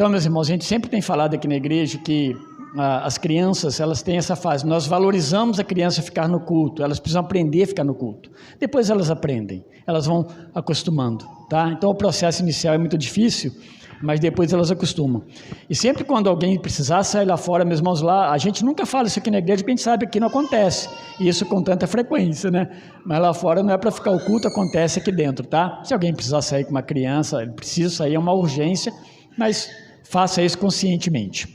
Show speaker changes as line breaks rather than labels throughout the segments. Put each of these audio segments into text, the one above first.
Então, meus irmãos, a gente sempre tem falado aqui na igreja que as crianças, elas têm essa fase, nós valorizamos a criança ficar no culto, elas precisam aprender a ficar no culto, depois elas aprendem, elas vão acostumando, tá? Então o processo inicial é muito difícil, mas depois elas acostumam. E sempre quando alguém precisar sair lá fora, meus irmãos, lá, a gente nunca fala isso aqui na igreja, porque a gente sabe que não acontece, e isso com tanta frequência, né? Mas lá fora não é para ficar o culto, acontece aqui dentro, tá? Se alguém precisar sair com uma criança, ele precisa sair, é uma urgência, mas faça isso conscientemente.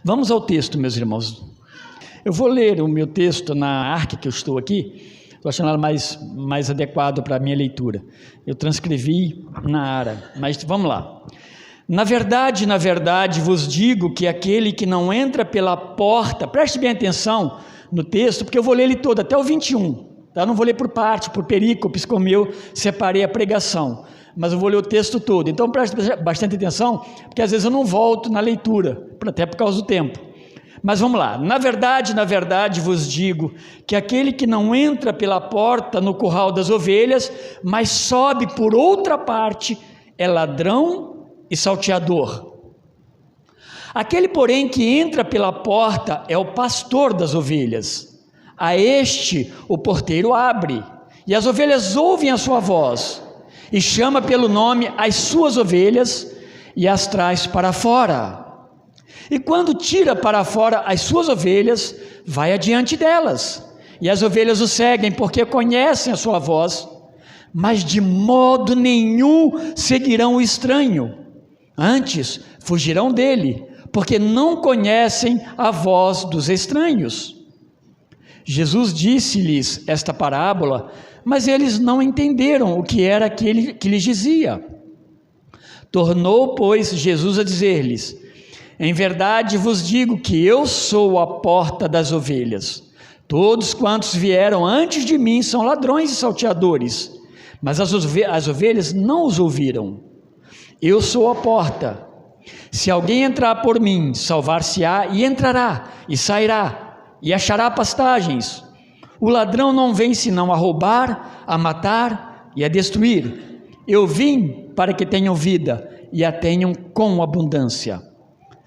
Vamos ao texto, meus irmãos. Eu vou ler o meu texto na arca que eu estou aqui, estou achando ela mais adequado para a minha leitura. Eu transcrevi na ara, mas vamos lá. Na verdade, vos digo que aquele que não entra pela porta, preste bem atenção no texto, porque eu vou ler ele todo, até o 21, tá? Não vou ler por parte, por perícopes, como eu separei a pregação, mas eu vou ler o texto todo. Então preste bastante atenção, porque às vezes eu não volto na leitura, até por causa do tempo. Mas vamos lá. Na verdade vos digo que aquele que não entra pela porta no curral das ovelhas, mas sobe por outra parte, é ladrão e salteador. Aquele, porém, que entra pela porta é o pastor das ovelhas. A este o porteiro abre, e as ovelhas ouvem a sua voz, e chama pelo nome as suas ovelhas e as traz para fora. E quando tira para fora as suas ovelhas, vai adiante delas, e as ovelhas o seguem, porque conhecem a sua voz, mas de modo nenhum seguirão o estranho, antes fugirão dele, porque não conhecem a voz dos estranhos. Jesus disse-lhes esta parábola, mas eles não entenderam o que era aquele que lhes dizia. Tornou, pois, Jesus a dizer-lhes: em verdade vos digo que eu sou a porta das ovelhas. Todos quantos vieram antes de mim são ladrões e salteadores, mas as ovelhas não os ouviram. Eu sou a porta. Se alguém entrar por mim, salvar-se-á, e entrará, e sairá, e achará pastagens. O ladrão não vem senão a roubar, a matar e a destruir. Eu vim para que tenham vida, e a tenham com abundância.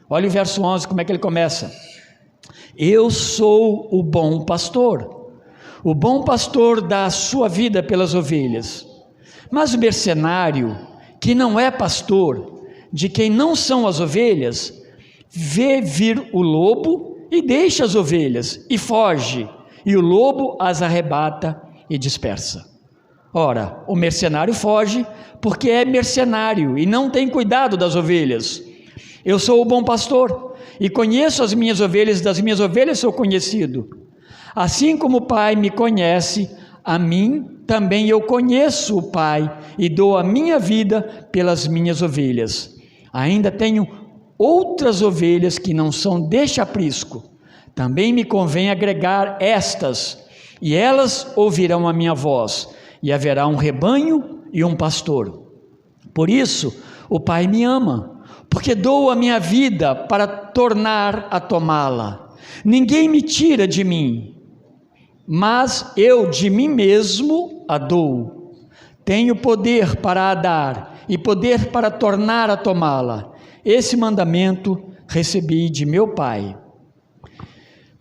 Olha o verso 11, como é que ele começa. Eu sou o bom pastor. O bom pastor dá a sua vida pelas ovelhas. Mas o mercenário, que não é pastor, de quem não são as ovelhas, vê vir o lobo e deixa as ovelhas e foge, e o lobo as arrebata e dispersa. Ora, o mercenário foge porque é mercenário e não tem cuidado das ovelhas. Eu sou o bom pastor e conheço as minhas ovelhas, das minhas ovelhas sou conhecido. Assim como o Pai me conhece, a mim também eu conheço o Pai e dou a minha vida pelas minhas ovelhas. Ainda tenho outras ovelhas que não são deste aprisco. Também me convém agregar estas, e elas ouvirão a minha voz, e haverá um rebanho e um pastor. Por isso o Pai me ama, porque dou a minha vida para tornar a tomá-la. Ninguém me tira de mim, mas eu de mim mesmo a dou. Tenho poder para a dar e poder para tornar a tomá-la. Esse mandamento recebi de meu Pai.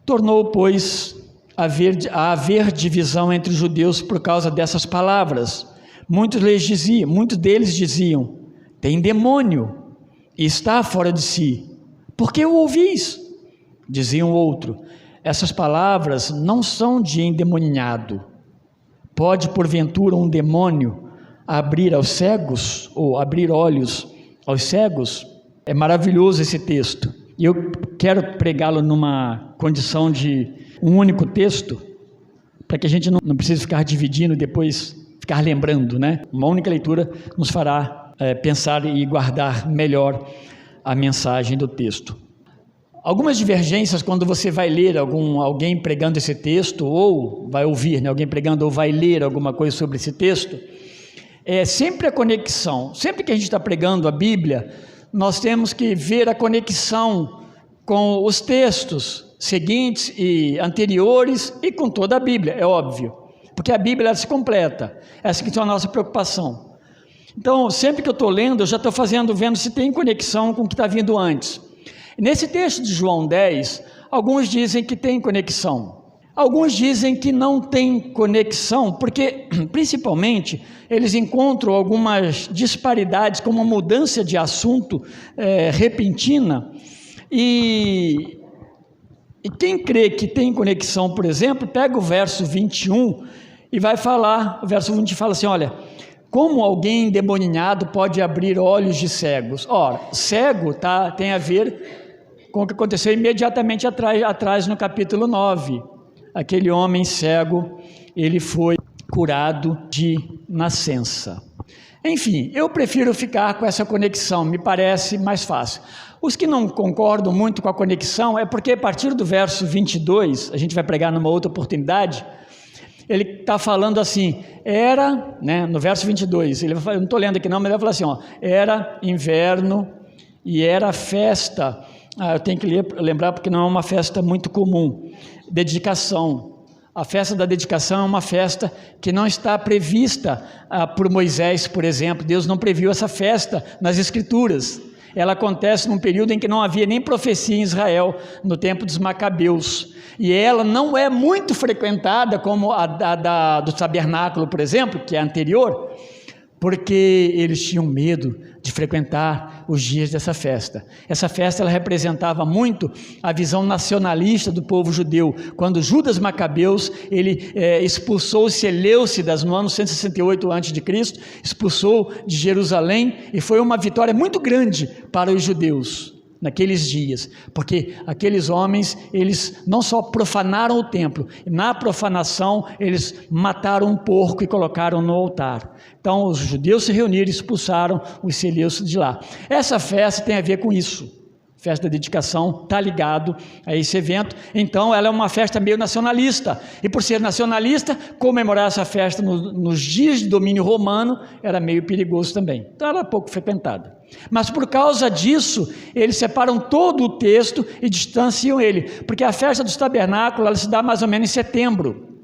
Tornou, pois, a haver divisão entre os judeus por causa dessas palavras. Muitos deles diziam: tem demônio e está fora de si. Por que o ouvis? Dizia um outro: essas palavras não são de endemoniado. Pode, porventura, um demônio abrir aos cegos, ou abrir olhos aos cegos? É maravilhoso esse texto, e eu quero pregá-lo numa condição de um único texto, para que a gente não precise ficar dividindo, depois ficar lembrando, né? Uma única leitura nos fará pensar e guardar melhor a mensagem do texto. Algumas divergências quando você vai ler alguém pregando esse texto, ou vai ouvir, né, alguém pregando, ou vai ler alguma coisa sobre esse texto, é sempre a conexão. Sempre que a gente está pregando a Bíblia, nós temos que ver a conexão com os textos seguintes e anteriores e com toda a Bíblia, é óbvio, porque a Bíblia ela se completa. Essa que é a nossa preocupação. Então, sempre que eu estou lendo, eu já estou vendo se tem conexão com o que está vindo antes. Nesse texto de João 10, alguns dizem que tem conexão. Alguns dizem que não tem conexão, porque, principalmente, eles encontram algumas disparidades, como uma mudança de assunto repentina. E quem crê que tem conexão, por exemplo, pega o verso 21 e vai falar, o verso 20 fala assim, olha, como alguém endemoninhado pode abrir olhos de cegos? Ora, cego tem a ver com o que aconteceu imediatamente atrás no capítulo 9. Aquele homem cego, ele foi curado de nascença. Enfim, eu prefiro ficar com essa conexão, me parece mais fácil. Os que não concordam muito com a conexão é porque a partir do verso 22, a gente vai pregar numa outra oportunidade, ele está falando assim, no verso 22, eu não estou lendo aqui não, mas ele vai falar assim, era inverno e era festa, eu tenho que lembrar porque não é uma festa muito comum, dedicação. A festa da dedicação é uma festa que não está prevista por Moisés, por exemplo. Deus não previu essa festa nas Escrituras. Ela acontece num período em que não havia nem profecia em Israel, no tempo dos Macabeus. E ela não é muito frequentada como a do tabernáculo, por exemplo, que é anterior, porque eles tinham medo de frequentar os dias dessa festa. Essa festa ela representava muito a visão nacionalista do povo judeu. Quando Judas Macabeus, ele expulsou os Seleucidas no ano 168 a.C., expulsou de Jerusalém, e foi uma vitória muito grande para os judeus naqueles dias, porque aqueles homens, eles não só profanaram o templo, na profanação eles mataram um porco e colocaram no altar. Então os judeus se reuniram e expulsaram os seleucidas de lá. Essa festa tem a ver com isso, festa da dedicação está ligado a esse evento. Então ela é uma festa meio nacionalista, e por ser nacionalista, comemorar essa festa nos dias de domínio romano era meio perigoso também, então ela era pouco frequentada. Mas por causa disso, eles separam todo o texto e distanciam ele, porque a festa dos tabernáculos ela se dá mais ou menos em setembro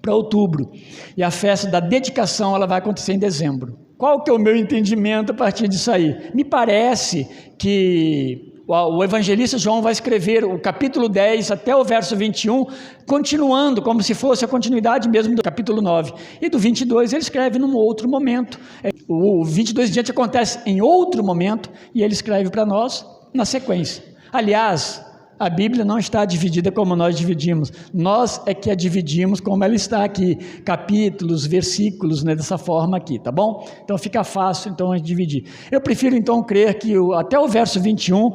para outubro, e a festa da dedicação ela vai acontecer em dezembro. Qual que é o meu entendimento a partir disso aí? Me parece que o evangelista João vai escrever o capítulo 10 até o verso 21, continuando, como se fosse a continuidade mesmo do capítulo 9. E do 22 ele escreve num outro momento. O 22 diante acontece em outro momento e ele escreve para nós na sequência. Aliás, a Bíblia não está dividida como nós dividimos. Nós é que a dividimos como ela está aqui. Capítulos, versículos, dessa forma aqui, tá bom? Então fica fácil então a gente dividir. Eu prefiro então crer que até o verso 21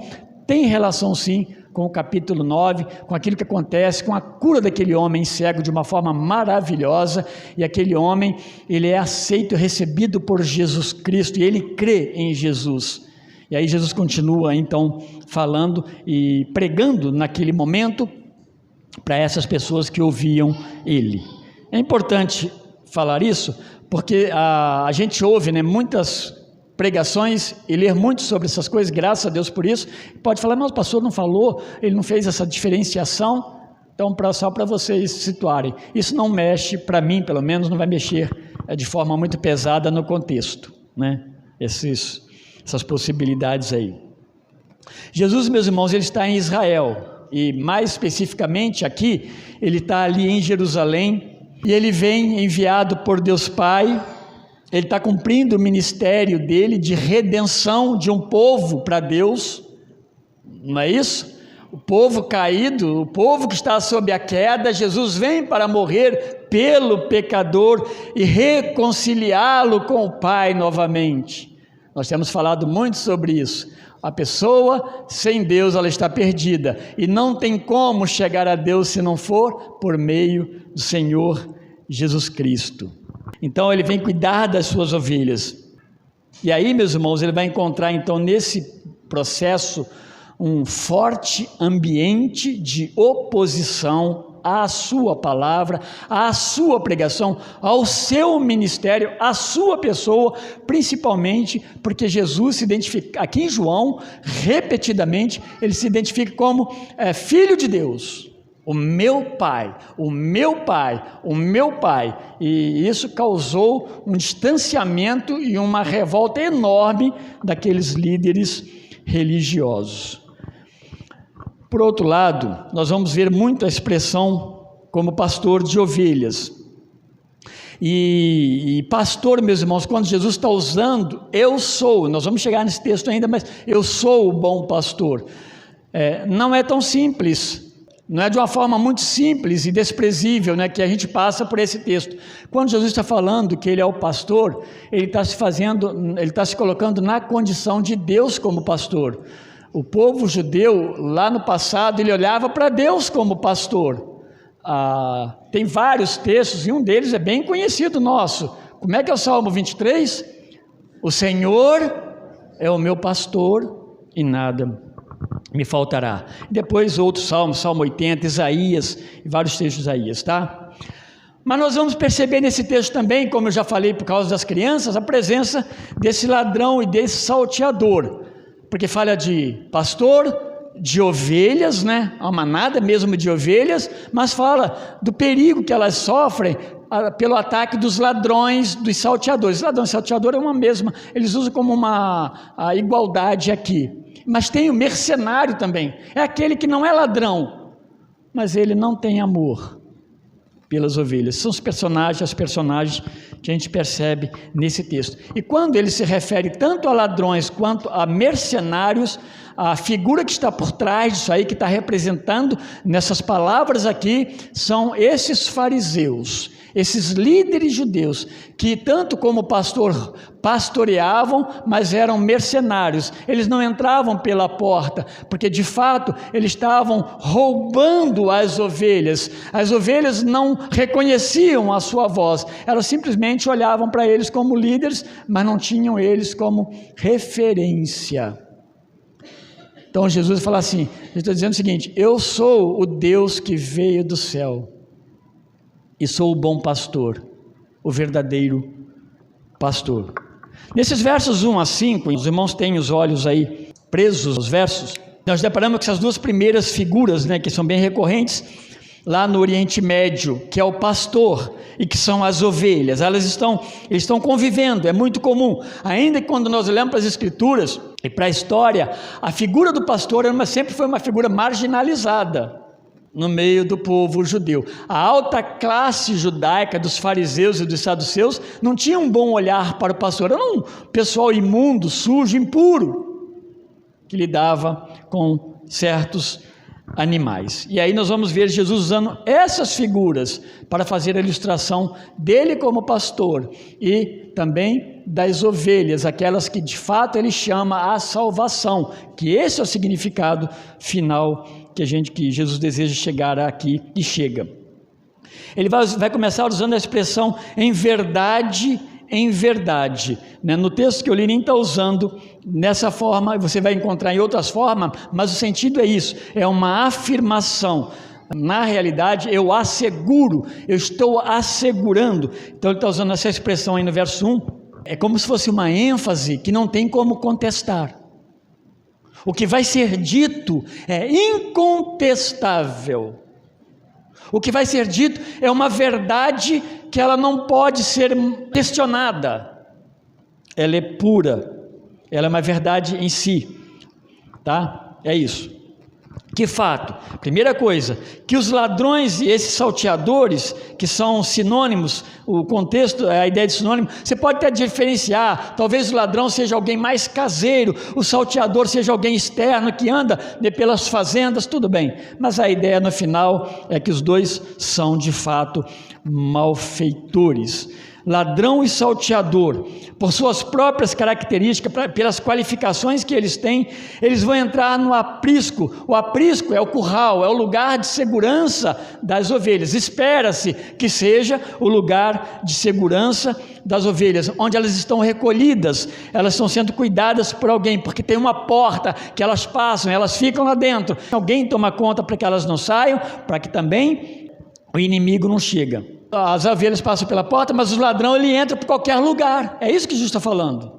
tem relação sim com o capítulo 9, com aquilo que acontece, com a cura daquele homem cego de uma forma maravilhosa, e aquele homem, ele é aceito e recebido por Jesus Cristo, e ele crê em Jesus. E aí Jesus continua então falando e pregando naquele momento para essas pessoas que ouviam ele. É importante falar isso, porque a gente ouve muitas pregações e ler muito sobre essas coisas, graças a Deus por isso. Pode falar, mas o pastor não falou, ele não fez essa diferenciação. Então, só para vocês se situarem, isso não mexe, para mim pelo menos, não vai mexer de forma muito pesada no contexto, essas possibilidades aí. Jesus, meus irmãos, ele está em Israel, e mais especificamente aqui, ele está ali em Jerusalém, e ele vem enviado por Deus Pai. Ele está cumprindo o ministério dele de redenção de um povo para Deus, não é isso? O povo caído, o povo que está sob a queda, Jesus vem para morrer pelo pecador e reconciliá-lo com o Pai novamente. Nós temos falado muito sobre isso. A pessoa sem Deus, ela está perdida, e não tem como chegar a Deus se não for por meio do Senhor Jesus Cristo. Então ele vem cuidar das suas ovelhas, e aí, meus irmãos, ele vai encontrar então nesse processo um forte ambiente de oposição à sua palavra, à sua pregação, ao seu ministério, à sua pessoa, principalmente porque Jesus se identifica, aqui em João, repetidamente, ele se identifica como filho de Deus, O meu pai, o meu pai, o meu pai. E isso causou um distanciamento e uma revolta enorme daqueles líderes religiosos. Por outro lado, nós vamos ver muito a expressão como pastor de ovelhas. E pastor, meus irmãos, quando Jesus está usando, eu sou, nós vamos chegar nesse texto ainda, mas eu sou o bom pastor. Não é tão simples. Não é de uma forma muito simples e desprezível, né, que a gente passa por esse texto. Quando Jesus está falando que ele é o pastor, ele está se colocando na condição de Deus como pastor. O povo judeu, lá no passado, ele olhava para Deus como pastor. Tem vários textos, e um deles é bem conhecido nosso. Como é que é o Salmo 23? O Senhor é o meu pastor e nada me faltará. Depois outros salmos, Salmo 80, Isaías, e vários textos de Isaías, tá? Mas nós vamos perceber nesse texto também, como eu já falei por causa das crianças, a presença desse ladrão e desse salteador, porque fala de pastor, de ovelhas, né? Uma manada mesmo de ovelhas, mas fala do perigo que elas sofrem pelo ataque dos ladrões, dos salteadores. Ladrão e salteador é uma mesma, eles usam como a igualdade aqui. Mas tem o mercenário também, é aquele que não é ladrão, mas ele não tem amor pelas ovelhas. São as personagens que a gente percebe nesse texto. E quando ele se refere tanto a ladrões quanto a mercenários, a figura que está por trás disso aí, que está representando nessas palavras aqui, são esses fariseus, esses líderes judeus, que tanto como pastor pastoreavam, mas eram mercenários. Eles não entravam pela porta, porque de fato eles estavam roubando as ovelhas não reconheciam a sua voz, elas simplesmente olhavam para eles como líderes, mas não tinham eles como referência. Então Jesus fala assim, ele está dizendo o seguinte: eu sou o Deus que veio do céu, e sou o bom pastor, o verdadeiro pastor. Nesses versos 1 a 5, os irmãos têm os olhos aí presos aos versos, nós deparamos com essas duas primeiras figuras, né, que são bem recorrentes lá no Oriente Médio, que é o pastor e que são as ovelhas. Eles estão convivendo, é muito comum, ainda que quando nós olhamos para as Escrituras e para a história, a figura do pastor sempre foi uma figura marginalizada no meio do povo judeu. A alta classe judaica dos fariseus e dos saduceus não tinha um bom olhar para o pastor, era um pessoal imundo, sujo, impuro, que lidava com certos animais. E aí nós vamos ver Jesus usando essas figuras para fazer a ilustração dele como pastor e também das ovelhas, aquelas que de fato ele chama a salvação, que esse é o significado final que Jesus deseja chegar aqui e chega. Ele vai começar usando a expressão em verdade, né? No texto que eu li nem está usando nessa forma, você vai encontrar em outras formas, mas o sentido é isso, é uma afirmação. Na realidade, eu asseguro, eu estou assegurando. Então ele está usando essa expressão aí no verso 1, é como se fosse uma ênfase que não tem como contestar. O que vai ser dito é incontestável. O que vai ser dito é uma verdade que ela não pode ser questionada. Ela é pura, ela é uma verdade em si, tá? É isso. Que fato? Primeira coisa, que os ladrões e esses salteadores, que são sinônimos, o contexto, a ideia de sinônimo, você pode até diferenciar, talvez o ladrão seja alguém mais caseiro, o salteador seja alguém externo, que anda pelas fazendas, tudo bem, mas a ideia no final é que os dois são de fato malfeitores. Ladrão e salteador, por suas próprias características, pelas qualificações que eles têm, eles vão entrar no aprisco. O aprisco é o curral, é o lugar de segurança das ovelhas. Espera-se que seja o lugar de segurança das ovelhas, onde elas estão recolhidas, elas estão sendo cuidadas por alguém, porque tem uma porta que elas passam, elas ficam lá dentro. Alguém toma conta para que elas não saiam, para que também o inimigo não chegue. As ovelhas passam pela porta, mas o ladrão ele entra por qualquer lugar. É isso que Jesus está falando.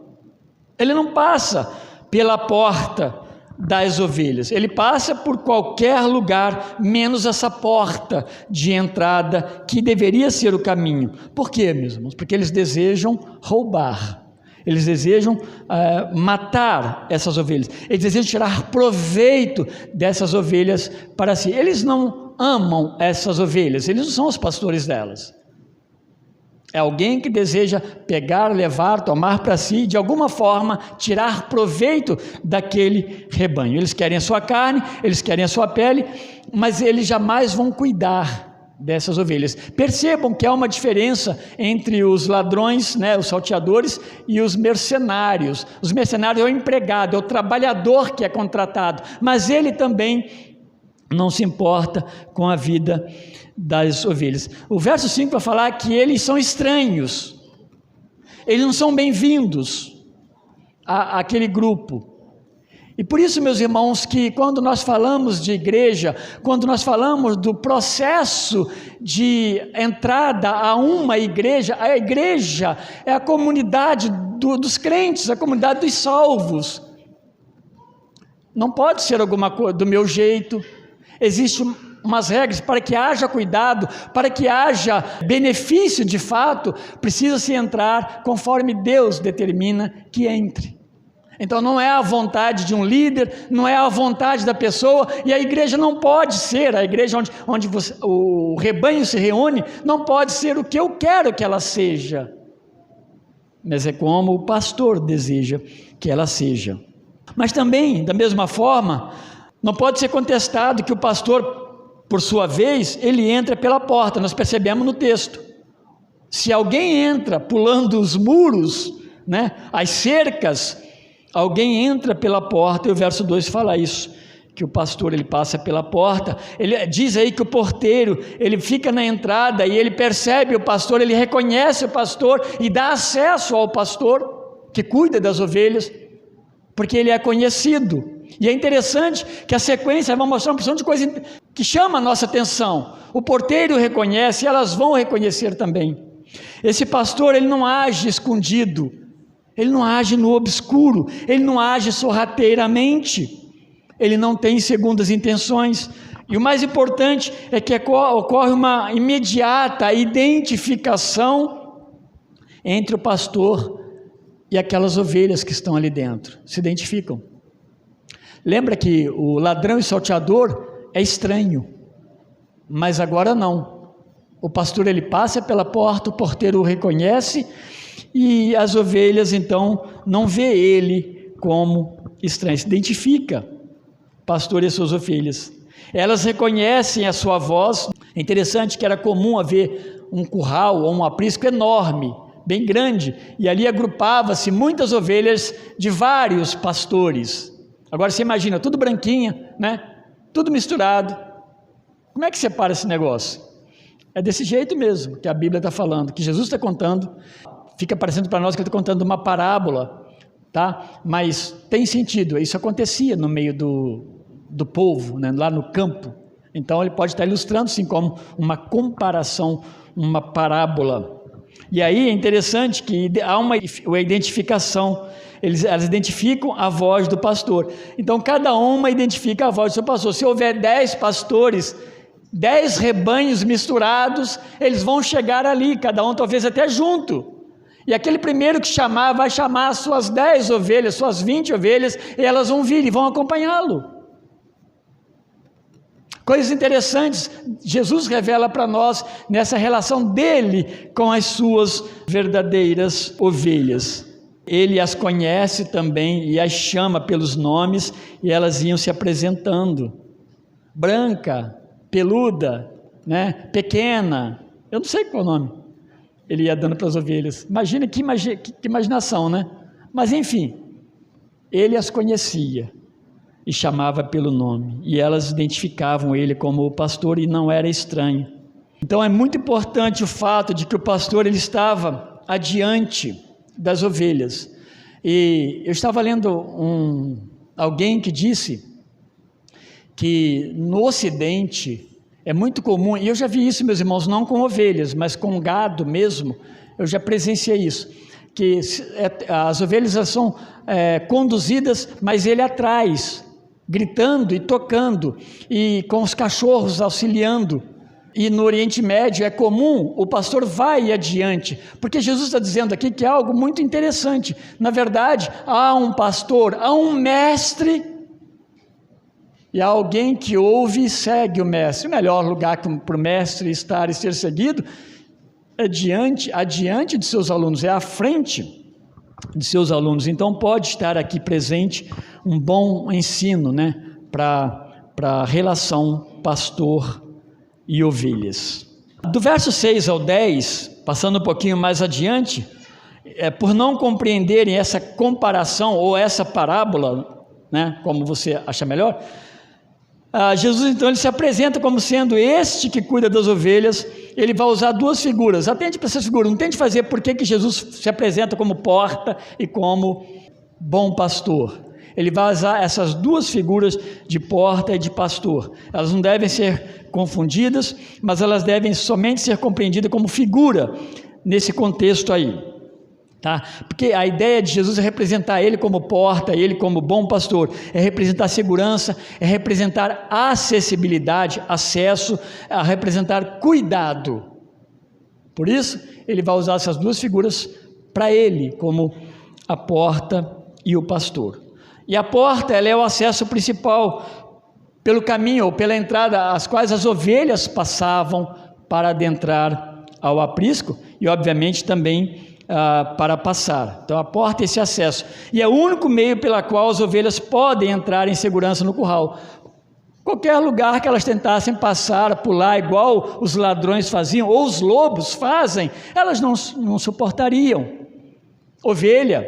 Ele não passa pela porta das ovelhas. Ele passa por qualquer lugar, menos essa porta de entrada que deveria ser o caminho. Por quê, meus irmãos? Porque eles desejam roubar. Eles desejam matar essas ovelhas. Eles desejam tirar proveito dessas ovelhas para si. Eles não amam essas ovelhas. Eles não são os pastores delas. É alguém que deseja pegar, levar, tomar para si, de alguma forma, tirar proveito daquele rebanho. Eles querem a sua carne, eles querem a sua pele, mas eles jamais vão cuidar dessas ovelhas. Percebam que há uma diferença entre os ladrões, né, os salteadores, e os mercenários. Os mercenários é o empregado, é o trabalhador que é contratado, mas ele também não se importa com a vida das ovelhas. O verso 5 vai falar que eles são estranhos, eles não são bem-vindos àquele grupo. E por isso, meus irmãos, que quando nós falamos de igreja, quando nós falamos do processo de entrada a uma igreja, a igreja é a comunidade dos crentes, a comunidade dos salvos. Não pode ser alguma coisa do meu jeito. Existem umas regras para que haja cuidado, para que haja benefício de fato, precisa-se entrar conforme Deus determina que entre. Então não é a vontade de um líder, não é a vontade da pessoa, e a igreja não pode ser, a igreja onde o rebanho se reúne, não pode ser o que eu quero que ela seja, mas é como o pastor deseja que ela seja. Mas também, da mesma forma, não pode ser contestado que o pastor, por sua vez, ele entra pela porta. Nós percebemos no texto. Se alguém entra pulando os muros, né, as cercas, alguém entra pela porta, e o verso 2 fala isso, que o pastor ele passa pela porta. Ele diz aí que o porteiro, ele fica na entrada e ele percebe o pastor, ele reconhece o pastor e dá acesso ao pastor que cuida das ovelhas, porque ele é conhecido. E é interessante que a sequência vai mostrar uma porção de coisa que chama a nossa atenção. O porteiro reconhece, e elas vão reconhecer também. Esse pastor, ele não age escondido, ele não age no obscuro, ele não age sorrateiramente, ele não tem segundas intenções. E o mais importante é que ocorre uma imediata identificação entre o pastor e aquelas ovelhas que estão ali dentro, se identificam. Lembra que o ladrão e salteador é estranho, mas agora não. O pastor ele passa pela porta, o porteiro o reconhece e as ovelhas então não vê ele como estranho, se identifica, pastor e as suas ovelhas. Elas reconhecem a sua voz. É interessante que era comum haver um curral ou um aprisco enorme, bem grande, e ali agrupava-se muitas ovelhas de vários pastores. Agora você imagina, tudo branquinha, né? Tudo misturado. Como é que separa esse negócio? É desse jeito mesmo que a Bíblia está falando, que Jesus está contando. Fica parecendo para nós que ele está contando uma parábola, tá? Mas tem sentido, isso acontecia no meio do povo, né? Lá no campo. Então ele pode estar ilustrando sim como uma comparação, uma parábola. E aí é interessante que há uma identificação. Elas identificam a voz do pastor. Então cada uma identifica a voz do seu pastor. Se houver 10 pastores, 10 rebanhos misturados, eles vão chegar ali, cada um talvez até junto. E aquele primeiro que chamar, vai chamar as suas 10 ovelhas, suas 20 ovelhas, e elas vão vir e vão acompanhá-lo. Coisas interessantes, Jesus revela para nós nessa relação dele com as suas verdadeiras ovelhas. Ele as conhece também e as chama pelos nomes, e elas iam se apresentando. Branca, peluda, né? Pequena, eu não sei qual é o nome. Ele ia dando para as ovelhas. Imagina que imaginação, né? Mas enfim, ele as conhecia e chamava pelo nome, e elas identificavam ele como o pastor e não era estranho. Então é muito importante o fato de que o pastor ele estava adiante das ovelhas. E eu estava lendo alguém que disse que no Ocidente é muito comum, e eu já vi isso, meus irmãos, não com ovelhas, mas com gado mesmo, eu já presenciei isso, que as ovelhas são conduzidas, mas ele atrás, gritando e tocando, e com os cachorros auxiliando. E no Oriente Médio é comum, o pastor vai adiante, porque Jesus está dizendo aqui que é algo muito interessante. Na verdade, há um pastor, há um mestre, e há alguém que ouve e segue o mestre. O melhor lugar para o mestre estar e ser seguido é adiante de seus alunos, é à frente de seus alunos. Então pode estar aqui presente um bom ensino, né, para a relação pastor e ovelhas. Do verso 6 ao 10, passando um pouquinho mais adiante, por não compreenderem essa comparação ou essa parábola, né, como você acha melhor, Jesus então ele se apresenta como sendo este que cuida das ovelhas. Ele vai usar duas figuras. Atente para essas figuras, não tente fazer por que Jesus se apresenta como porta e como bom pastor. Ele vai usar essas duas figuras de porta e de pastor. Elas não devem ser confundidas, mas elas devem somente ser compreendidas como figura nesse contexto aí. Tá? Porque a ideia de Jesus é representar ele como porta, ele como bom pastor, é representar segurança, é representar acessibilidade, acesso, é representar cuidado. Por isso, ele vai usar essas duas figuras para ele, como a porta e o pastor. E a porta, ela é o acesso principal pelo caminho ou pela entrada, as quais as ovelhas passavam para adentrar ao aprisco e, obviamente, também para passar. Então a porta é esse acesso, e é o único meio pela qual as ovelhas podem entrar em segurança no curral. Qualquer lugar que elas tentassem passar, pular, igual os ladrões faziam, ou os lobos fazem, elas não suportariam. Ovelha,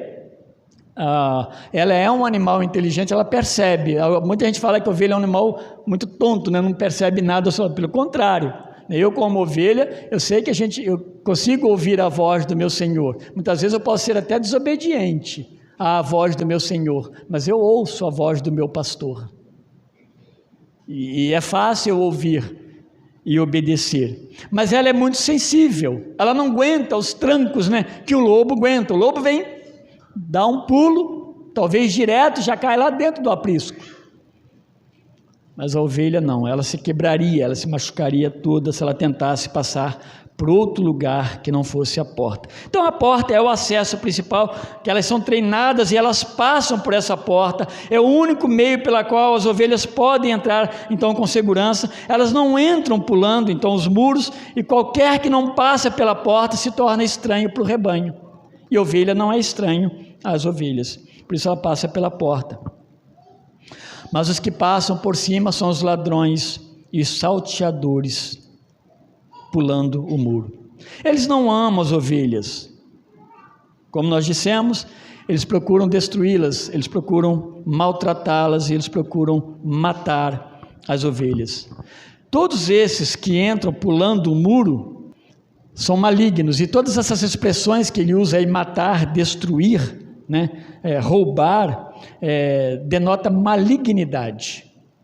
ela é um animal inteligente, ela percebe. Muita gente fala que a ovelha é um animal muito tonto, né? Não percebe nada, pelo contrário. Eu, como ovelha, eu sei que eu consigo ouvir a voz do meu Senhor. Muitas vezes eu posso ser até desobediente à voz do meu Senhor, mas eu ouço a voz do meu pastor. E é fácil eu ouvir e obedecer. Mas ela é muito sensível, ela não aguenta os trancos, né, que o lobo aguenta. O lobo vem, dá um pulo, talvez direto, já cai lá dentro do aprisco. Mas a ovelha não, ela se quebraria, ela se machucaria toda se ela tentasse passar por outro lugar que não fosse a porta. Então a porta é o acesso principal, que elas são treinadas e elas passam por essa porta, é o único meio pela qual as ovelhas podem entrar então com segurança. Elas não entram pulando então os muros, e qualquer que não passa pela porta se torna estranho para o rebanho, e a ovelha não é estranho às ovelhas, por isso ela passa pela porta. Mas os que passam por cima são os ladrões e os salteadores, pulando o muro. Eles não amam as ovelhas. Como nós dissemos, eles procuram destruí-las, eles procuram maltratá-las e eles procuram matar as ovelhas. Todos esses que entram pulando o muro são malignos, e todas essas expressões que ele usa aí, matar, destruir, né, roubar, denota malignidade,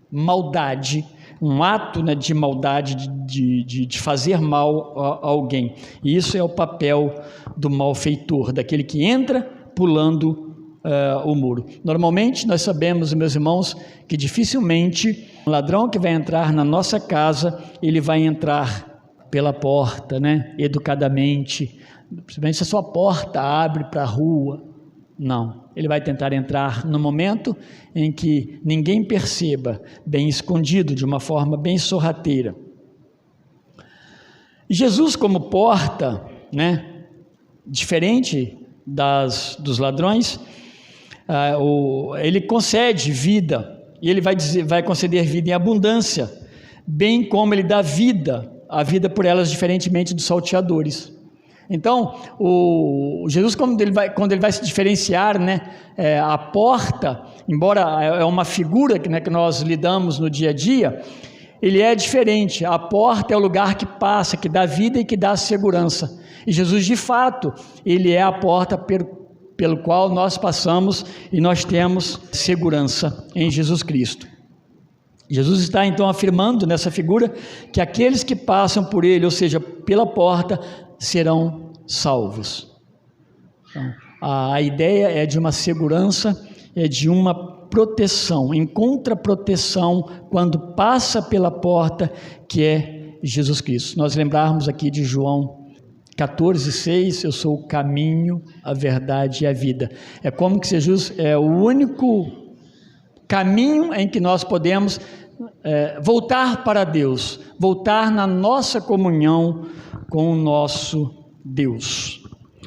maldade, um ato, né, de maldade, de fazer mal a alguém. E isso é o papel do malfeitor, daquele que entra pulando o muro. Normalmente nós sabemos, meus irmãos, que dificilmente um ladrão que vai entrar na nossa casa, ele vai entrar pela porta, né, educadamente, principalmente se a sua porta abre para a rua. Não, ele vai tentar entrar no momento em que ninguém perceba, bem escondido, de uma forma bem sorrateira. E Jesus, como porta, né, diferente dos ladrões, ele concede vida, e ele vai conceder vida em abundância, bem como ele dá vida, a vida por elas, diferentemente dos salteadores. Então, Jesus, quando ele vai se diferenciar, né, a porta, embora é uma figura que nós lidamos no dia a dia, ele é diferente. A porta é o lugar que passa, que dá vida e que dá segurança. E Jesus, de fato, ele é a porta pelo qual nós passamos e nós temos segurança em Jesus Cristo. Jesus está então afirmando nessa figura que aqueles que passam por ele, ou seja, pela porta, serão salvos. Então, a ideia é de uma segurança, é de uma proteção, encontra proteção quando passa pela porta que é Jesus Cristo. Nós lembrarmos aqui de João 14,6, eu sou o caminho, a verdade e a vida. É como que Jesus é o único caminho em que nós podemos voltar para Deus, voltar na nossa comunhão com o nosso Deus.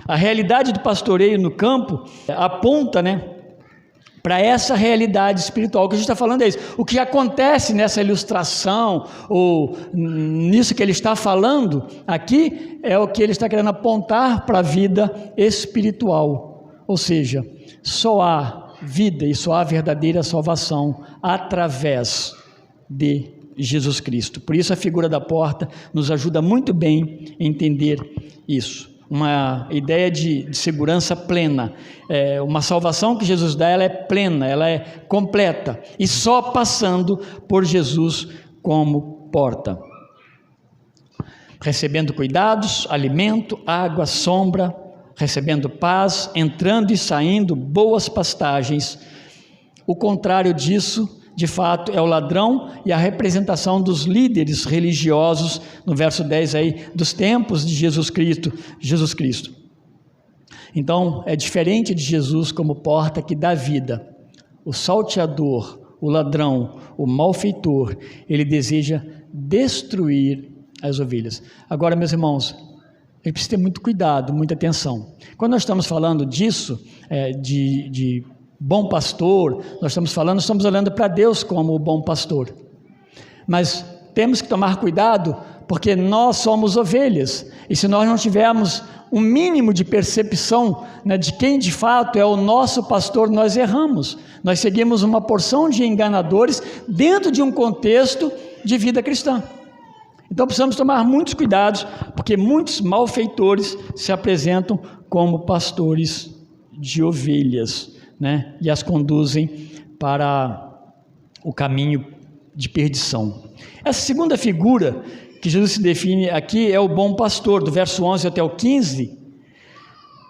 A realidade do pastoreio no campo aponta, para essa realidade espiritual. O que a gente está falando é isso. O que acontece nessa ilustração, ou nisso que ele está falando aqui, é o que ele está querendo apontar para a vida espiritual. Ou seja, só há vida e só há verdadeira salvação através de Jesus Cristo. Por isso a figura da porta nos ajuda muito bem a entender isso. Uma ideia de segurança plena, uma salvação que Jesus dá, ela é plena, ela é completa, e só passando por Jesus como porta. Recebendo cuidados, alimento, água, sombra, recebendo paz, entrando e saindo, boas pastagens. O contrário disso, de fato, é o ladrão e a representação dos líderes religiosos, no verso 10 aí, dos tempos de Jesus Cristo. Então, é diferente de Jesus como porta que dá vida. O salteador, o ladrão, o malfeitor, ele deseja destruir as ovelhas. Agora, meus irmãos, a gente precisa ter muito cuidado, muita atenção. Quando nós estamos falando disso, de bom pastor, nós estamos olhando para Deus como o bom pastor, mas temos que tomar cuidado, porque nós somos ovelhas, e se nós não tivermos um mínimo de percepção, de quem de fato é o nosso pastor, nós erramos, nós seguimos uma porção de enganadores dentro de um contexto de vida cristã. Então precisamos tomar muitos cuidados, porque muitos malfeitores se apresentam como pastores de ovelhas, e as conduzem para o caminho de perdição. Essa segunda figura que Jesus se define aqui é o bom pastor, do verso 11 até o 15,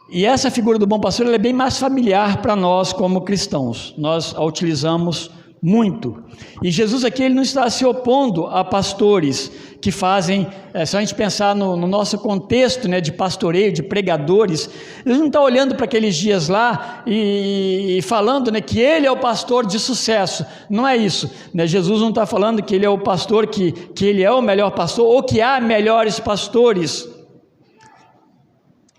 e essa figura do bom pastor ela é bem mais familiar para nós como cristãos, nós a utilizamos muito, e Jesus aqui ele não está se opondo a pastores que fazem, se a gente pensar no nosso contexto de pastoreio, de pregadores, ele não está olhando para aqueles dias lá e falando que ele é o pastor de sucesso, não é isso, Jesus não está falando que ele é o pastor, que ele é o melhor pastor, ou que há melhores pastores,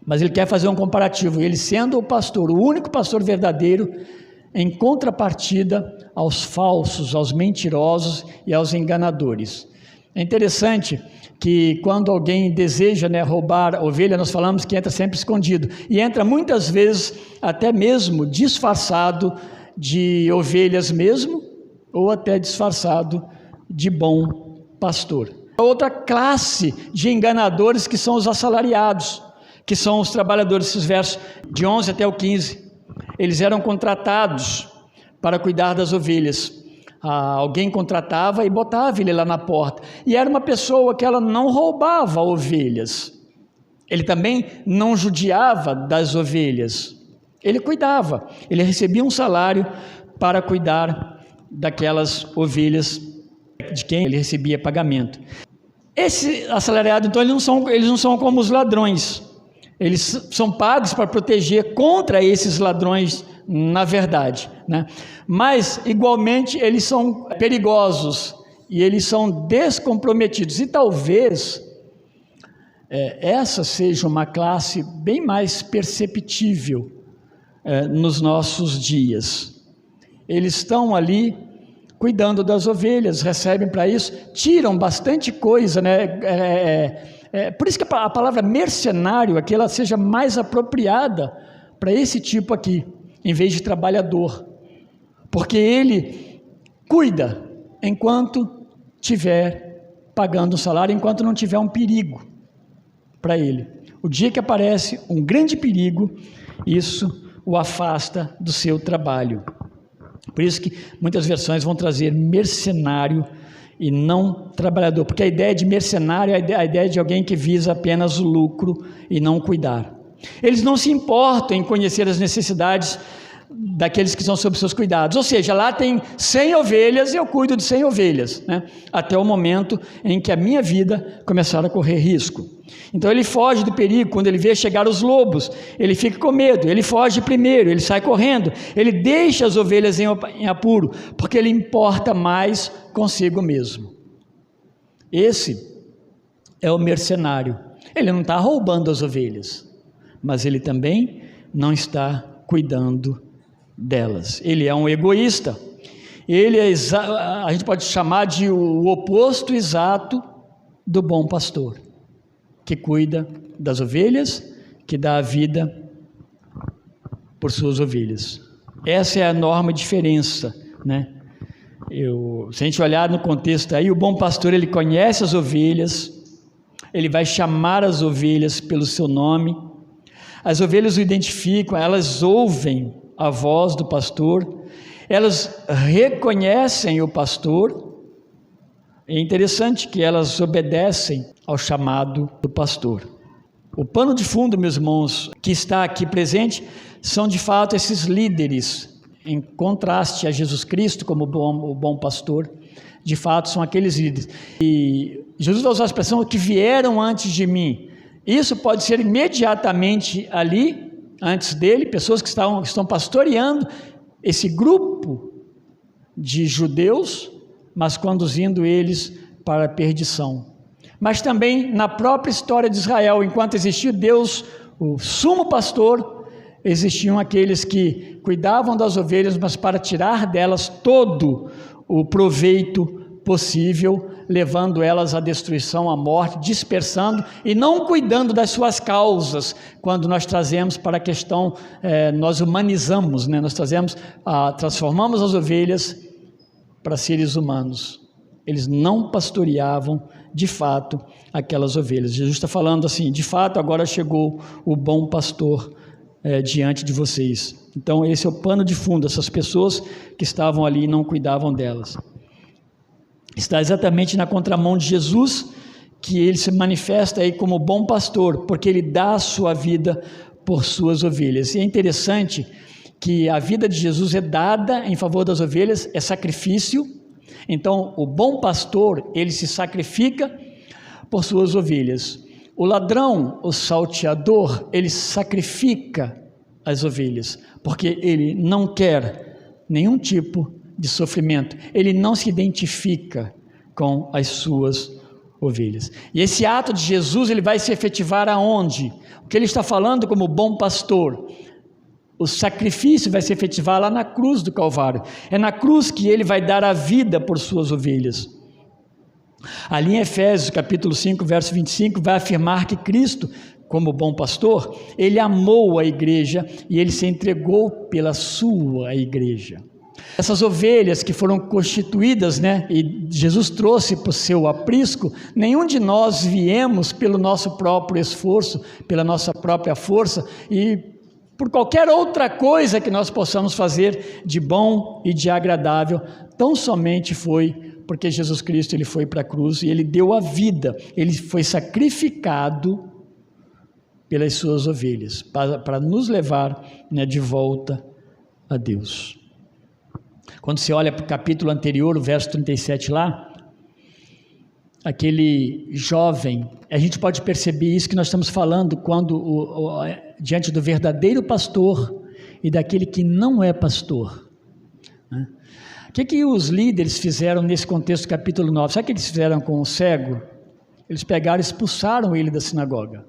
mas ele quer fazer um comparativo, ele sendo o pastor, o único pastor verdadeiro, em contrapartida aos falsos, aos mentirosos e aos enganadores. É interessante que quando alguém deseja roubar a ovelha, nós falamos que entra sempre escondido, e entra muitas vezes até mesmo disfarçado de ovelhas mesmo, ou até disfarçado de bom pastor. Outra classe de enganadores que são os assalariados, que são os trabalhadores, esses versos de 11 até o 15, eles eram contratados para cuidar das ovelhas. Alguém contratava e botava ele lá na porta, e era uma pessoa que ela não roubava ovelhas, ele também não judiava das ovelhas, ele cuidava, ele recebia um salário para cuidar daquelas ovelhas de quem ele recebia pagamento. Esse assalariado, então, eles não são como os ladrões, eles são pagos para proteger contra esses ladrões, na verdade, mas igualmente eles são perigosos e eles são descomprometidos, e talvez essa seja uma classe bem mais perceptível nos nossos dias. Eles estão ali cuidando das ovelhas, recebem para isso, tiram bastante coisa, por isso que a palavra mercenário aqui, ela seja mais apropriada para esse tipo aqui, em vez de trabalhador, porque ele cuida enquanto tiver pagando o salário, enquanto não tiver um perigo para ele. O dia que aparece um grande perigo, isso o afasta do seu trabalho. Por isso que muitas versões vão trazer mercenário e não trabalhador, porque a ideia de mercenário é a ideia de alguém que visa apenas o lucro e não cuidar. Eles não se importam em conhecer as necessidades daqueles que estão sob seus cuidados. Ou seja, lá tem 100 ovelhas e eu cuido de 100 ovelhas, né? Até o momento em que a minha vida começar a correr risco. Então ele foge do perigo. Quando ele vê chegar os lobos, ele fica com medo, ele foge primeiro, ele sai correndo, ele deixa as ovelhas em apuro, porque ele importa mais consigo mesmo. Esse é o mercenário. Ele não está roubando as ovelhas, mas ele também não está cuidando delas. Ele é um egoísta. Ele é a gente pode chamar de o oposto exato do bom pastor, que cuida das ovelhas, que dá a vida por suas ovelhas. Essa é a enorme diferença, né? Se a gente olhar no contexto aí, o bom pastor, ele conhece as ovelhas, ele vai chamar as ovelhas pelo seu nome, as ovelhas o identificam, elas ouvem a voz do pastor, elas reconhecem o pastor. É interessante que elas obedecem ao chamado do pastor. O pano de fundo, meus irmãos, que está aqui presente, são de fato esses líderes, em contraste a Jesus Cristo como o bom pastor. De fato são aqueles líderes, e Jesus vai usar a expressão que vieram antes de mim. Isso pode ser imediatamente ali, antes dele, pessoas que estão pastoreando esse grupo de judeus, mas conduzindo eles para a perdição. Mas também na própria história de Israel, enquanto existia Deus, o sumo pastor, existiam aqueles que cuidavam das ovelhas, mas para tirar delas todo o proveito possível, levando elas à destruição, à morte, dispersando e não cuidando das suas causas. Quando nós trazemos para a questão, nós humanizamos, né? Nós transformamos as ovelhas para seres humanos. Eles não pastoreavam de fato aquelas ovelhas. Jesus está falando assim: de fato agora chegou o bom pastor diante de vocês. Então esse é o pano de fundo, essas pessoas que estavam ali e não cuidavam delas. Está exatamente na contramão de Jesus, que ele se manifesta aí como bom pastor, porque ele dá a sua vida por suas ovelhas. E é interessante que a vida de Jesus é dada em favor das ovelhas, é sacrifício. Então o bom pastor, ele se sacrifica por suas ovelhas. O ladrão, o salteador, ele sacrifica as ovelhas, porque ele não quer nenhum tipo de sofrimento, ele não se identifica com as suas ovelhas. E esse ato de Jesus, ele vai se efetivar aonde? O que ele está falando como bom pastor, o sacrifício vai se efetivar lá na cruz do Calvário. É na cruz que ele vai dar a vida por suas ovelhas. Ali em Efésios capítulo 5, verso 25, vai afirmar que Cristo, como bom pastor, ele amou a igreja e ele se entregou pela sua igreja. Essas ovelhas que foram constituídas, né, e Jesus trouxe para o seu aprisco, nenhum de nós viemos pelo nosso próprio esforço, pela nossa própria força e por qualquer outra coisa que nós possamos fazer de bom e de agradável. Tão somente foi porque Jesus Cristo, ele foi para a cruz e ele deu a vida, ele foi sacrificado pelas suas ovelhas, para nos levar, né, de volta a Deus. Quando você olha para o capítulo anterior, o verso 37 lá, aquele jovem, a gente pode perceber isso que nós estamos falando quando diante do verdadeiro pastor e daquele que não é pastor, né? O que os líderes fizeram nesse contexto do capítulo 9? Sabe o que eles fizeram com o cego? Eles pegaram e expulsaram ele da sinagoga.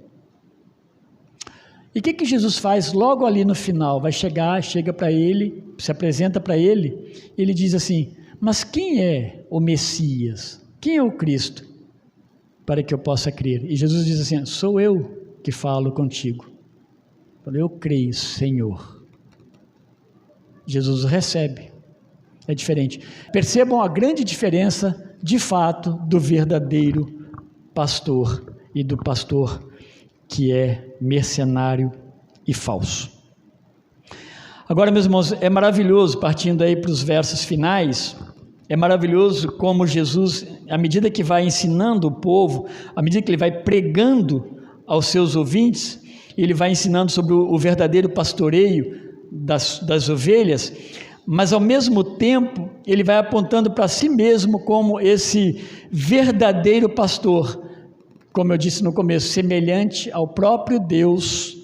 E o que Jesus faz logo ali no final? Chega para ele, se apresenta para ele, ele diz assim: mas quem é o Messias? Quem é o Cristo? Para que eu possa crer. E Jesus diz assim: sou eu que falo contigo. Eu creio, Senhor. Jesus recebe. É diferente. Percebam a grande diferença, de fato, do verdadeiro pastor e do pastor que é mercenário e falso. Agora, meus irmãos, é maravilhoso, partindo aí para os versos finais, é maravilhoso como Jesus, à medida que vai ensinando o povo, à medida que ele vai pregando aos seus ouvintes, ele vai ensinando sobre o verdadeiro pastoreio das ovelhas, mas ao mesmo tempo ele vai apontando para si mesmo como esse verdadeiro pastor, como eu disse no começo, semelhante ao próprio Deus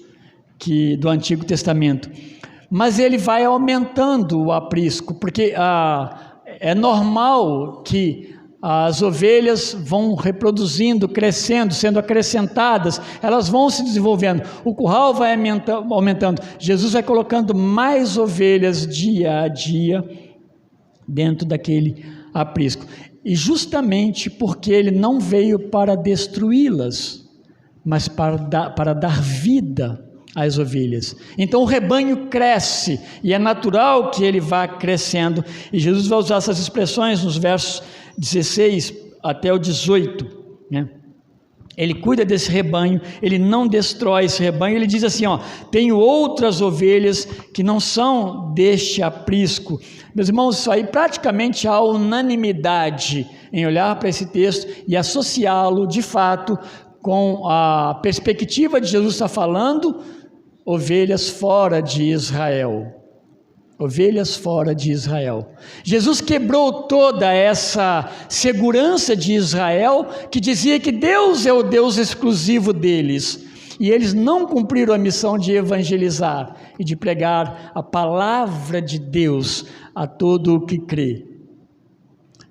do Antigo Testamento. Mas ele vai aumentando o aprisco, porque é normal que as ovelhas vão reproduzindo, crescendo, sendo acrescentadas, elas vão se desenvolvendo, o curral vai aumentando, Jesus vai colocando mais ovelhas dia a dia dentro daquele aprisco, e justamente porque ele não veio para destruí-las, mas para dar vida às ovelhas. Então o rebanho cresce, e é natural que ele vá crescendo, e Jesus vai usar essas expressões nos versos 16 até o 18, né? Ele cuida desse rebanho, ele não destrói esse rebanho, ele diz assim, tenho outras ovelhas que não são deste aprisco. Meus irmãos, isso aí praticamente há unanimidade em olhar para esse texto e associá-lo de fato com a perspectiva de Jesus estar falando ovelhas fora de Israel. Ovelhas fora de Israel. Jesus quebrou toda essa segurança de Israel, que dizia que Deus é o Deus exclusivo deles, e eles não cumpriram a missão de evangelizar e de pregar a palavra de Deus a todo o que crê.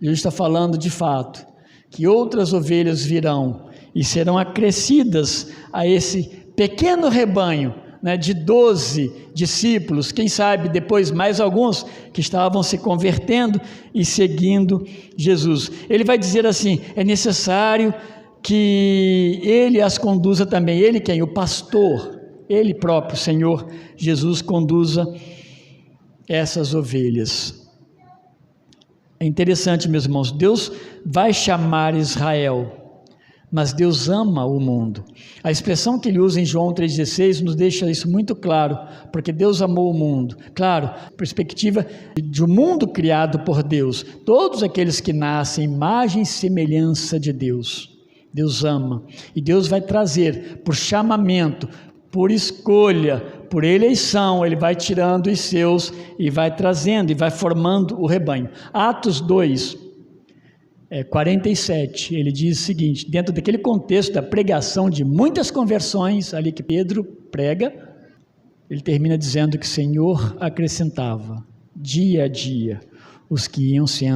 Jesus está falando de fato que outras ovelhas virão e serão acrescidas a esse pequeno rebanho, de 12 discípulos, quem sabe depois mais alguns que estavam se convertendo e seguindo Jesus. Ele vai dizer assim, é necessário que ele as conduza também, ele quem? O pastor, ele próprio, Senhor Jesus, conduza essas ovelhas. É interessante, meus irmãos, Deus vai chamar Israel, mas Deus ama o mundo. A expressão que ele usa em João 3,16 nos deixa isso muito claro, porque Deus amou o mundo. Claro, perspectiva de um mundo criado por Deus, todos aqueles que nascem, imagem e semelhança de Deus. Deus ama, e Deus vai trazer por chamamento, por escolha, por eleição, ele vai tirando os seus e vai trazendo e vai formando o rebanho. Atos 2, 47, ele diz o seguinte, dentro daquele contexto da pregação de muitas conversões, ali que Pedro prega, ele termina dizendo que o Senhor acrescentava, dia a dia, os que iam se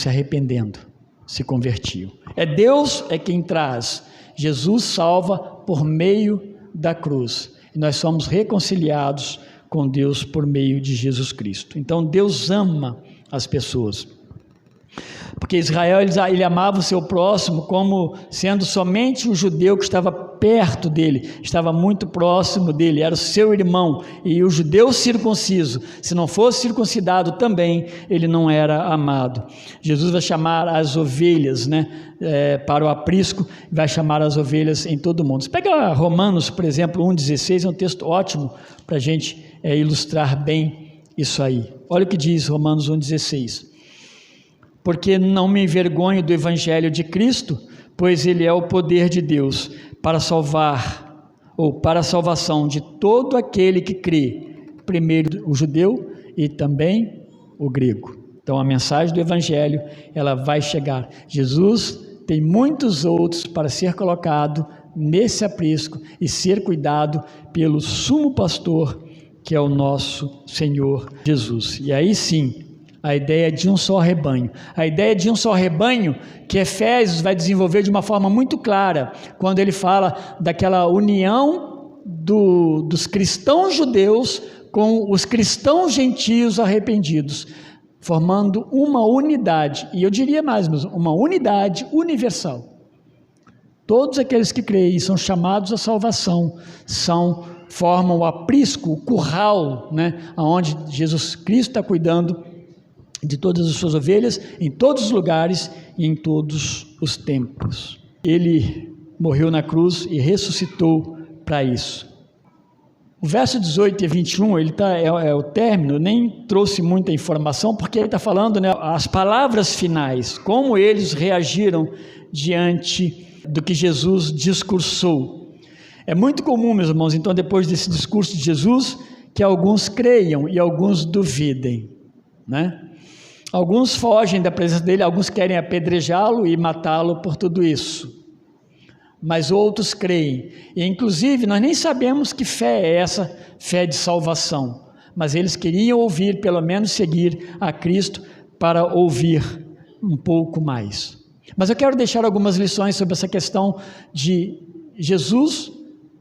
arrependendo, se convertiam. Deus é quem traz, Jesus salva por meio da cruz, e nós somos reconciliados com Deus por meio de Jesus Cristo. Então Deus ama as pessoas, porque Israel ele amava o seu próximo como sendo somente o judeu que estava perto dele, estava muito próximo dele, era o seu irmão, e o judeu circunciso, se não fosse circuncidado também, ele não era amado. Jesus vai chamar as ovelhas, para o aprisco, vai chamar as ovelhas em todo o mundo. Você pega Romanos, por exemplo, 1,16, é um texto ótimo para a gente ilustrar bem isso aí. Olha o que diz Romanos 1,16. Porque não me envergonho do evangelho de Cristo, pois ele é o poder de Deus para salvar, ou para a salvação de todo aquele que crê, primeiro o judeu e também o grego. Então a mensagem do evangelho, ela vai chegar. Jesus tem muitos outros para ser colocado nesse aprisco e ser cuidado pelo sumo pastor, que é o nosso Senhor Jesus. E aí sim, a ideia de um só rebanho. A ideia de um só rebanho que Efésios vai desenvolver de uma forma muito clara, quando ele fala daquela união dos cristãos judeus com os cristãos gentios arrependidos, formando uma unidade, e eu diria mais, uma unidade universal. Todos aqueles que creem são chamados à salvação, formam o aprisco, o curral, onde Jesus Cristo está cuidando de todas as suas ovelhas, em todos os lugares e em todos os tempos. Ele morreu na cruz e ressuscitou para isso. O verso 18 e 21, é o término, nem trouxe muita informação, porque ele está falando as palavras finais, como eles reagiram diante do que Jesus discursou. É muito comum, meus irmãos, então, depois desse discurso de Jesus, que alguns creiam e alguns duvidem, né? Alguns fogem da presença dele, alguns querem apedrejá-lo e matá-lo por tudo isso, mas outros creem, e inclusive nós nem sabemos que fé é essa, fé de salvação, mas eles queriam ouvir, pelo menos seguir a Cristo para ouvir um pouco mais. Mas eu quero deixar algumas lições sobre essa questão de Jesus,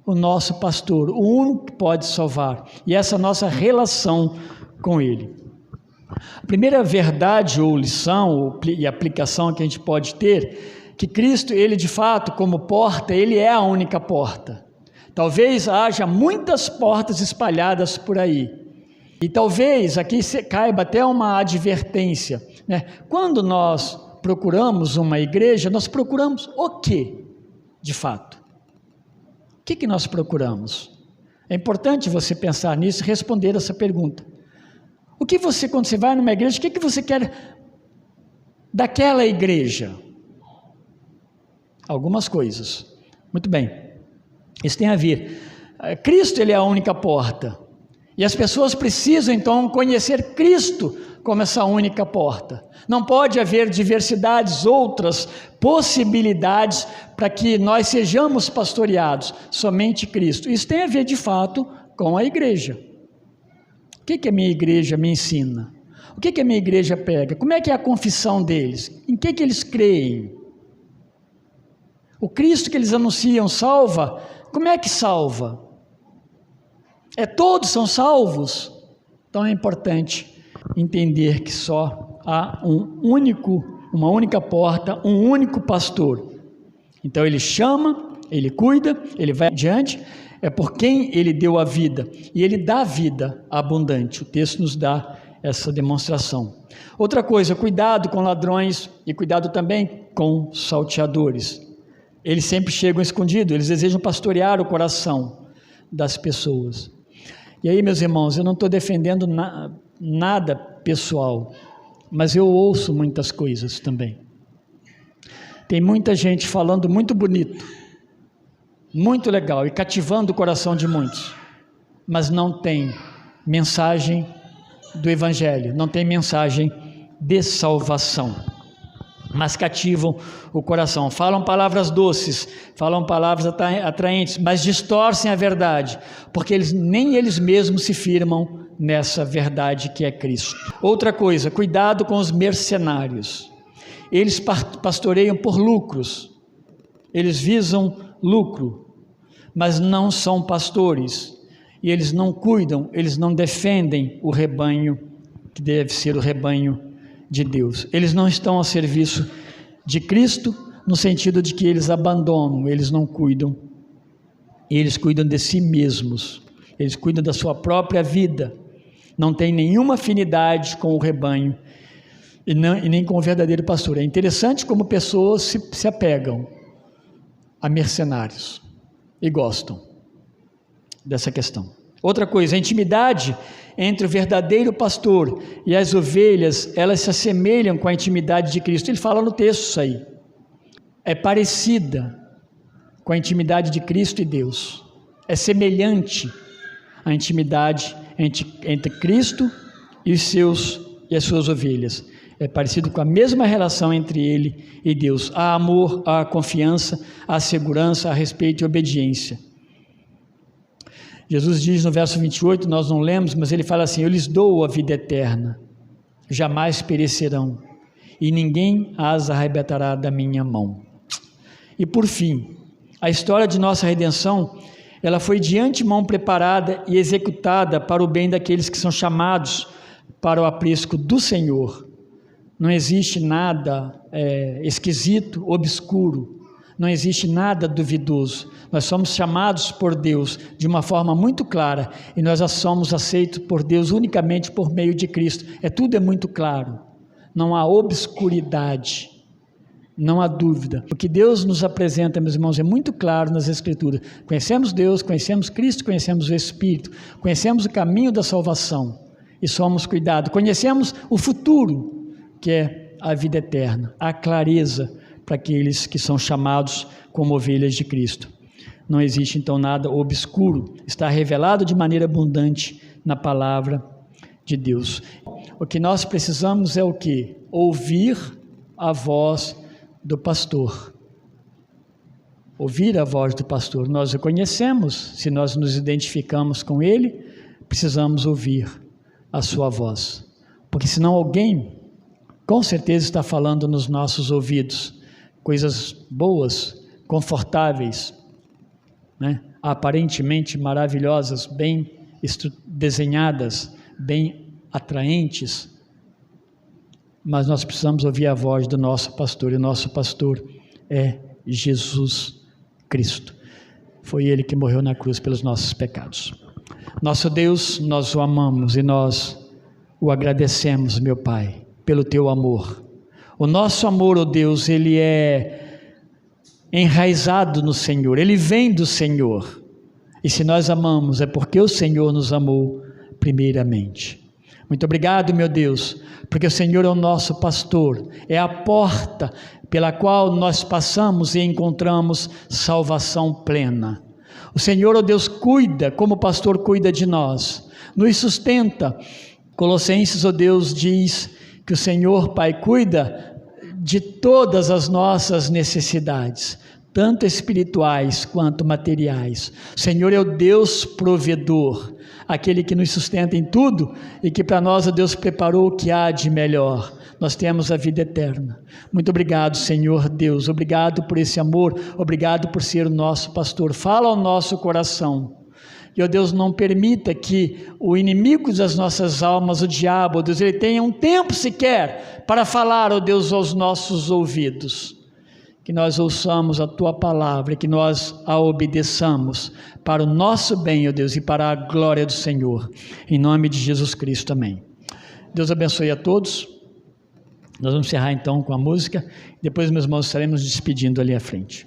o nosso pastor, o único que pode salvar, e essa nossa relação com ele. A primeira verdade ou lição e aplicação que a gente pode ter, que Cristo, ele de fato, como porta, ele é a única porta. Talvez haja muitas portas espalhadas por aí, e talvez aqui caiba até uma advertência, né? Quando nós procuramos uma igreja, nós procuramos o quê, de fato? O que nós procuramos? É importante você pensar nisso e responder essa pergunta. O que você, quando você vai numa igreja, o que você quer daquela igreja? Algumas coisas. Muito bem. Isso tem a ver. Cristo, ele é a única porta. E as pessoas precisam, então, conhecer Cristo como essa única porta. Não pode haver diversidades, outras possibilidades para que nós sejamos pastoreados, somente Cristo. Isso tem a ver, de fato, com a igreja. O que a minha igreja me ensina? O que a minha igreja pega? Como é que é a confissão deles? Em que eles creem? O Cristo que eles anunciam salva? Como é que salva? Todos são salvos? Então é importante entender que só há uma única porta, um único pastor. Então ele chama, ele cuida, ele vai adiante, é por quem ele deu a vida, e ele dá vida abundante. O texto nos dá essa demonstração. Outra coisa, cuidado com ladrões e cuidado também com salteadores. Eles sempre chegam escondidos, eles desejam pastorear o coração das pessoas. E aí, meus irmãos, eu não estou defendendo nada pessoal, mas eu ouço muitas coisas também. Tem muita gente falando muito bonito, muito legal e cativando o coração de muitos, mas não tem mensagem do Evangelho, não tem mensagem de salvação, mas cativam o coração, falam palavras doces, falam palavras atraentes, mas distorcem a verdade, porque nem eles mesmos se firmam nessa verdade que é Cristo. Outra coisa, cuidado com os mercenários. Eles pastoreiam por lucros, eles visam lucro, mas não são pastores, e eles não cuidam, eles não defendem o rebanho, que deve ser o rebanho de Deus. Eles não estão a serviço de Cristo, no sentido de que eles abandonam, eles não cuidam, eles cuidam de si mesmos, eles cuidam da sua própria vida, não tem nenhuma afinidade com o rebanho, e nem com o verdadeiro pastor. É interessante como pessoas se apegam a mercenários e gostam dessa questão. Outra coisa, a intimidade entre o verdadeiro pastor e as ovelhas, elas se assemelham com a intimidade de Cristo. Ele fala no texto isso aí. É parecida com a intimidade de Cristo e Deus. É semelhante à intimidade entre Cristo e as suas ovelhas. É parecido com a mesma relação entre ele e Deus. Há amor, há confiança, há segurança, há respeito e obediência. Jesus diz no verso 28, nós não lemos, mas ele fala assim: eu lhes dou a vida eterna, jamais perecerão, e ninguém as arrebatará da minha mão. E por fim, a história de nossa redenção, ela foi de antemão preparada e executada para o bem daqueles que são chamados para o aprisco do Senhor. Não existe nada esquisito, obscuro, não existe nada duvidoso. Nós somos chamados por Deus de uma forma muito clara, e nós somos aceitos por Deus unicamente por meio de Cristo. Tudo é muito claro, não há obscuridade, não há dúvida. O que Deus nos apresenta, meus irmãos, é muito claro nas Escrituras. Conhecemos Deus, conhecemos Cristo, conhecemos o Espírito, conhecemos o caminho da salvação e somos cuidados. Conhecemos o futuro, que é a vida eterna, a clareza para aqueles que são chamados como ovelhas de Cristo. Não existe então nada obscuro, está revelado de maneira abundante na palavra de Deus. O que nós precisamos é o quê? Ouvir a voz do pastor. Ouvir a voz do pastor. Nós o conhecemos, se nós nos identificamos com ele, precisamos ouvir a sua voz. Porque senão alguém, com certeza, está falando nos nossos ouvidos coisas boas, confortáveis, né? Aparentemente maravilhosas, bem desenhadas, bem atraentes, mas nós precisamos ouvir a voz do nosso pastor, e o nosso pastor é Jesus Cristo. Foi Ele que morreu na cruz pelos nossos pecados. Nosso Deus, nós o amamos e nós o agradecemos, meu Pai, pelo Teu amor. O nosso amor, ó Deus, ele é enraizado no Senhor, ele vem do Senhor. E se nós amamos, é porque o Senhor nos amou primeiramente. Muito obrigado, meu Deus, porque o Senhor é o nosso pastor, é a porta pela qual nós passamos e encontramos salvação plena. O Senhor, ó Deus, cuida, como o pastor cuida de nós, nos sustenta. Colossenses, ó Deus, diz que o Senhor, Pai, cuida de todas as nossas necessidades, tanto espirituais quanto materiais. O Senhor é o Deus provedor, aquele que nos sustenta em tudo e que para nós, ó Deus, preparou o que há de melhor. Nós temos a vida eterna. Muito obrigado, Senhor Deus, obrigado por esse amor, obrigado por ser o nosso pastor. Fala ao nosso coração. E, ó Deus, não permita que o inimigo das nossas almas, o diabo, ó Deus, ele tenha um tempo sequer para falar, ó Deus, aos nossos ouvidos. Que nós ouçamos a Tua palavra, que nós a obedeçamos para o nosso bem, ó Deus, e para a glória do Senhor. Em nome de Jesus Cristo, amém. Deus abençoe a todos. Nós vamos encerrar então com a música. Depois, meus irmãos, estaremos despedindo ali à frente.